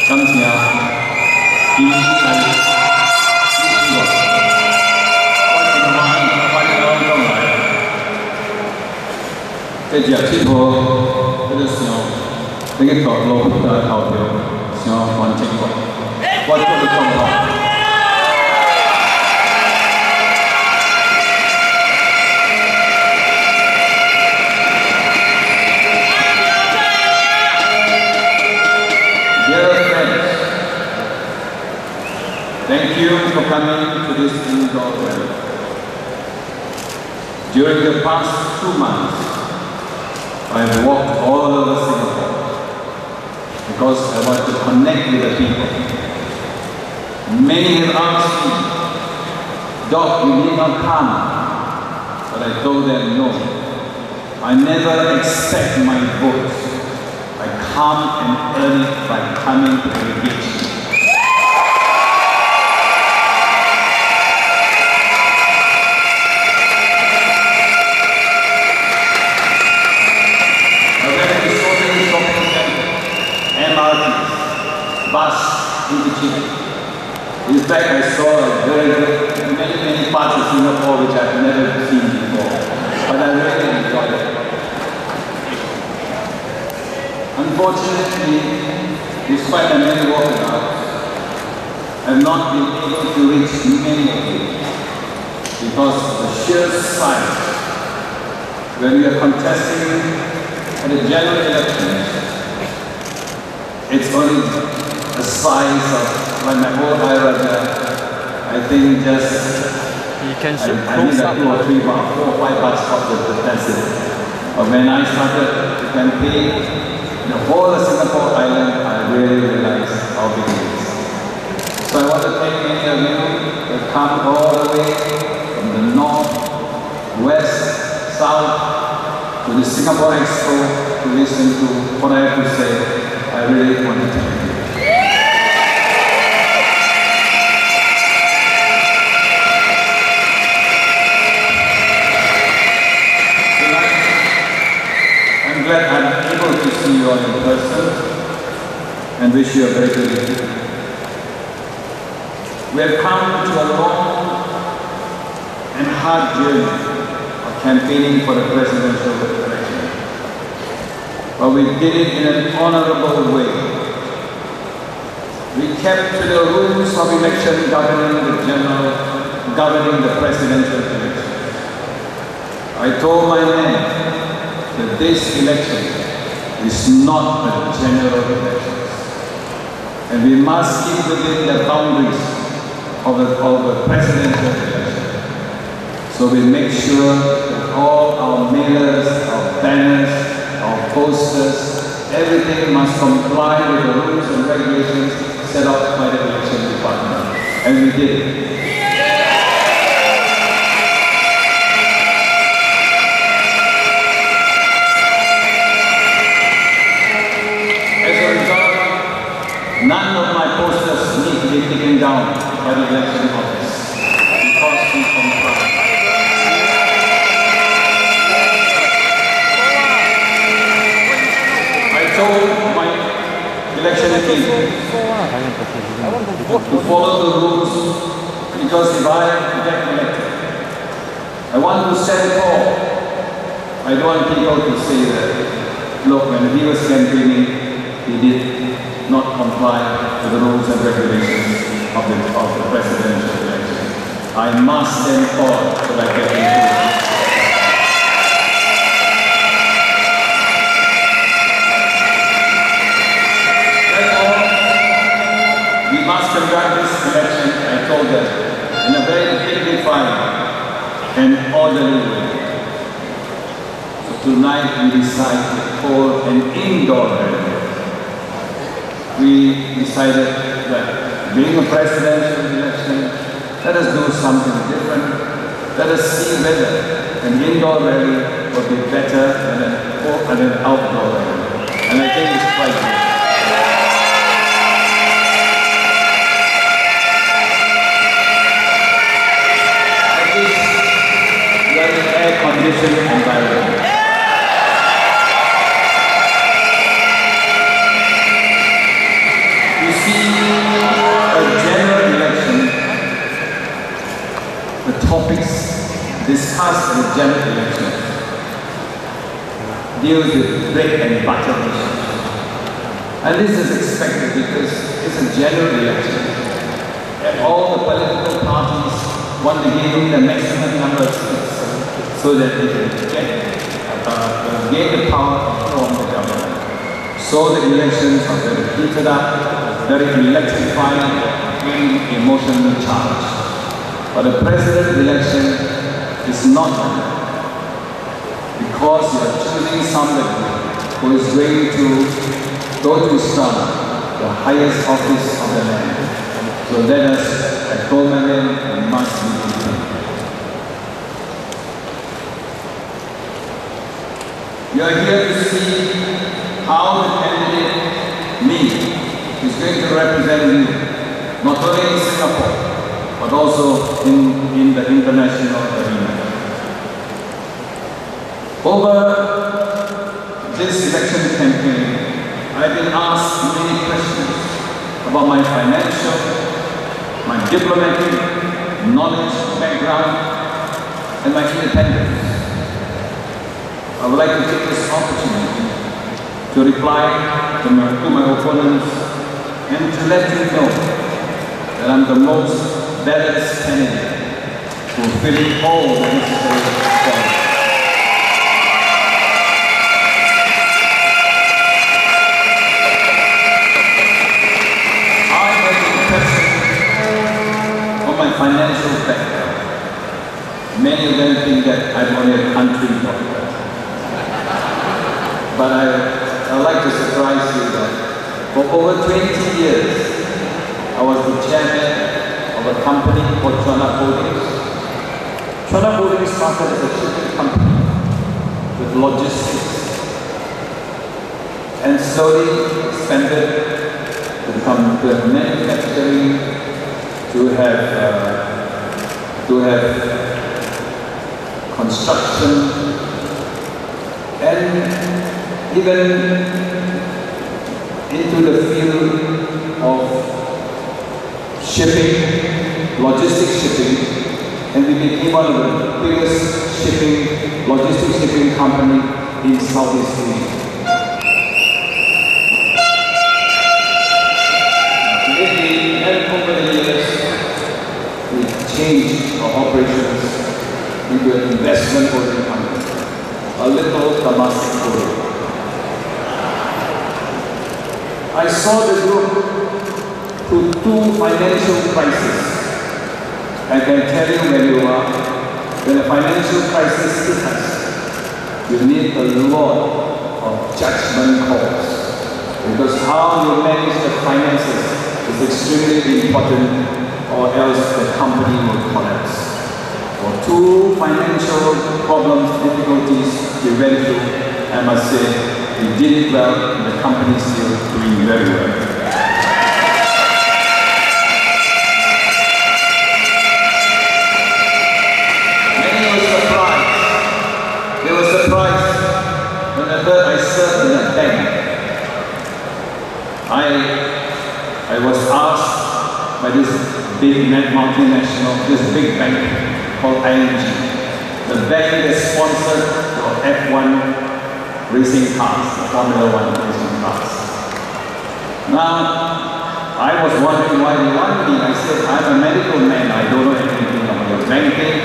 感謝建議係支持我，我電話快啲安裝嚟，跟住之後嗰個時候，你嘅角落嘅頭條想還清楚，我做得更好。Thank you for coming to this indoor rally. During the past 2 months, I have walked all over Singapore because I want to connect with the people. Many have asked me, Doc, you need not come. But I told them, no. I never expect my vote. I come and earn it by coming to engage. Bus interchange. In fact, I saw many parts of Singapore which I've never seen before, but I really enjoyed it. Unfortunately, despite the many walkabouts, I've not been able to reach many of you because of the sheer size. When we are contesting at the general elections, it's only the size of when my whole I think just I need a 2 or 3 bar, 4 or 5 bus stops, that's it. But when I started to campaign the whole of Singapore Island, I really realized how big it is. So I want to thank many of you that come all the way from the north, west, south to the Singapore Expo to listen to what I have to say. I really want to thank you. I'm glad I'm able to see you all in person and wish you a very good evening. We have come to a long and hard journey of campaigning for the presidential election. But we did it in an honorable way. We kept to the rules of election governing the presidential election. I told my men that this election is not a general election. And we must keep within the boundaries of the presidential election. So we make sure that all our mailers, our banners, our posters, everything must comply with the rules and regulations set out by the election department. And we did it. None of my posters need to be taken down by the election office because we comply. I told my election team to follow the rules because if I get elected, I want to set all. I don't want people to say that, look, when he was campaigning, he did not comply with the rules and regulations of the presidential election. I must stand forward so that I get into it. Therefore, we must conduct this election, I told them, in a very dignified and orderly way. So tonight we decide to hold an indoor rally. We decided that being a presidential election, let us do something different. Let us see whether an indoor rally would be better than an outdoor rally. And I think it's quite good. At least we are in an air-conditioned environment. see, a general election, the topics discussed in the general election deals with bread and butter issues. And this is expected because it's a general election. And all the political parties want to give them the maximum number of seats so that they can gain the power to form the government. So the elections are very heated up, very electrifying, and emotionally charged. But the president election is not because you are choosing somebody who is going to go to some the highest office of the land. So let us, at Coleman, must be prepared. You are here to see how the candidate, me, is going to represent you, not only in Singapore, but also in the international arena. Over this election campaign, I've been asked many questions about my financial, my diplomatic knowledge, background, and my independence. I would like to take this opportunity to reply to my opponents and to let you know that I'm the most balanced candidate fulfilling all the necessary qualities. I have been tested on my financial background. Many of them think that I'm only a country doctor. But I'd like to surprise you that for over 20 years, I was the chairman of a company called Chona Holdings. Chona Holdings started as a shipping company with logistics and slowly expanded to become manufacturing, to have construction, and even into the field of shipping, logistics shipping, and we became one of the biggest logistics shipping company in Southeast Asia. And over the years, we changed our operations into an investment holding company, a little Temasek Holding. I saw the group through two financial crises. I can tell you where you are. When a financial crisis hits us, you need a lot of judgment calls. Because how you manage the finances is extremely important, or else the company will collapse. For two financial problems, difficulties we went through, I must say, we did it well, and the company is still doing very well. Many were surprised. They were surprised when I heard I served in a bank. I was asked by this big multinational, this big bank called ING, the bank that sponsored the F1 racing cars, the Formula 1 racing cars. Now, I was wondering why they wanted me. I said, I'm a medical man, I don't know anything about your banking.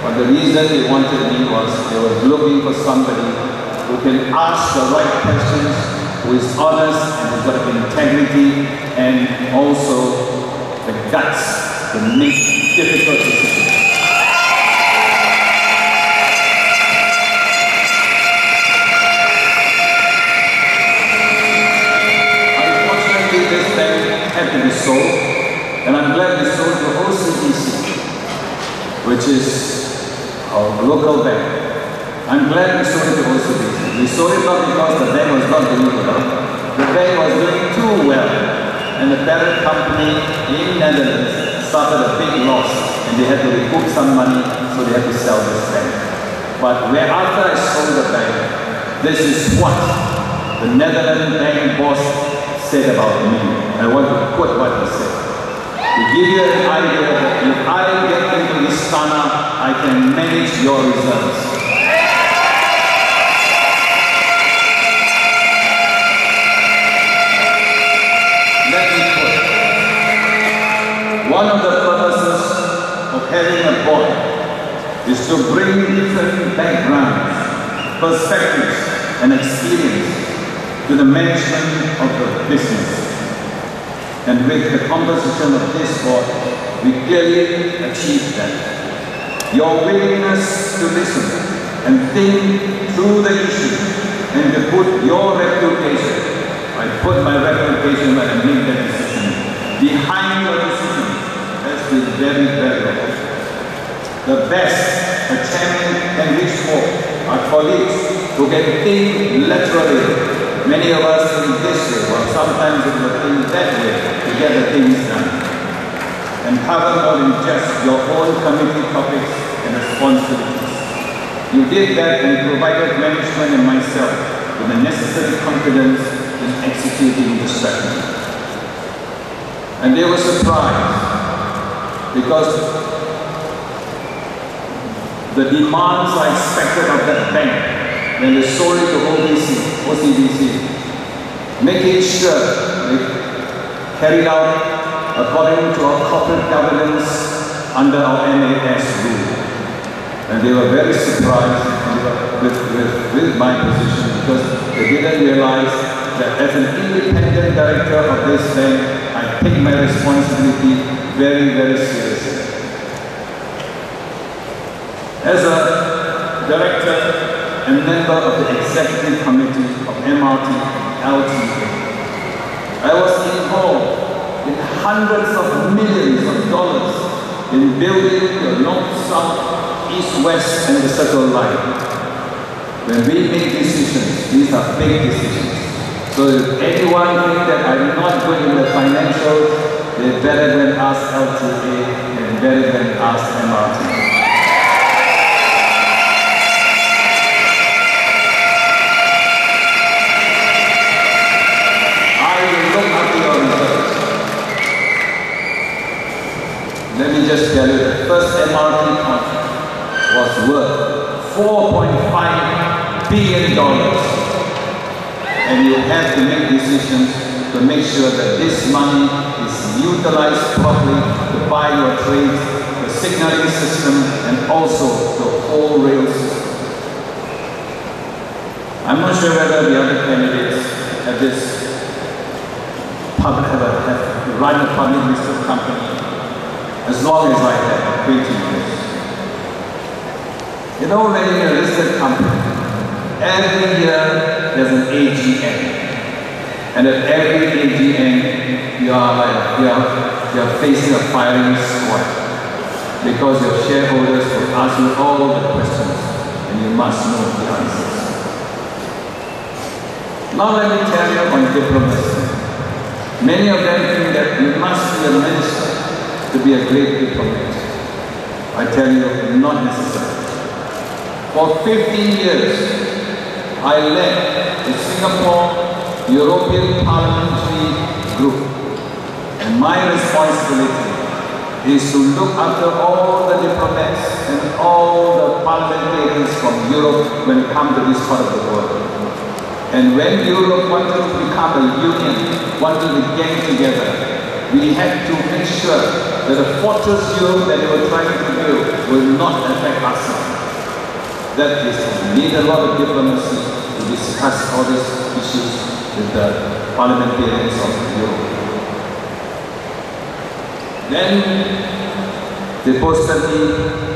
But the reason they wanted me was they were looking for somebody who can ask the right questions, who is honest and who's got integrity, and also the guts to make difficult decisions. To be sold, and I'm glad we sold to OCBC, which is our local bank. I'm glad we sold it to OCBC. We sold it not because the bank was not doing well. The bank was doing too well, and the parent company in Netherlands suffered a big loss, and they had to recoup some money, so they had to sell this bank. But after I sold the bank, this is what the Netherlands bank boss said about me. I want to quote what he said. To give you an idea that if I get into Istana, I can manage your results. Let me quote. One of the purposes of having a board is to bring different backgrounds, perspectives, and experience to the management of the business. And with the composition of this board, we clearly achieved that. Your willingness to listen and think through the issue and to put your reputation, I put my reputation when I make that decision, behind your decision has been very valuable. The best a chairman can reach for are colleagues who can think laterally. Many of us think this way, while sometimes we will think that way to get the things done. And cover more than just your own committee topics and responsibilities. You did that and provided management and myself with the necessary confidence in executing the strategy. And they were surprised because the demands I expected of that bank when they sold it to OCBC, making sure they carried out according to our corporate governance under our MAS rule. And they were very surprised with my position because they didn't realize that as an independent director of this bank, I take my responsibility very, very seriously. As a director and member of the executive committee of MRT LTA, I was involved in hundreds of millions of dollars in building the north-south, east-west and the Circle Line. When we make decisions, these are big decisions. So if anyone thinks that I'm not good in the financials, they better than ask LTA and better than ask MRT. Let me just tell you, the first MRT contract was worth $4.5 billion. And you have to make decisions to make sure that this money is utilized properly to buy your trains, the signaling system, and also the whole rail system. I'm not sure whether the other candidates have have run a public listed company as long as I have, 20 years. You know, when you're a listed company, every year there's an AGM. And at every AGM, you are facing a firing squad. Because your shareholders will ask you all the questions, and you must know the answers. Now let me tell you on diplomacy. Many of them think that you must be a minister to be a great diplomat. I tell you, not necessarily. For 15 years, I led the Singapore European Parliamentary Group. And my responsibility is to look after all the diplomats and all the parliamentarians from Europe when it comes to this part of the world. And when Europe wanted to become a union, wanted to get together, we had to make sure that the fortress Europe that they were trying to build will not affect us. That is, we need a lot of diplomacy to discuss all these issues with the parliamentarians of Europe. Then they posted me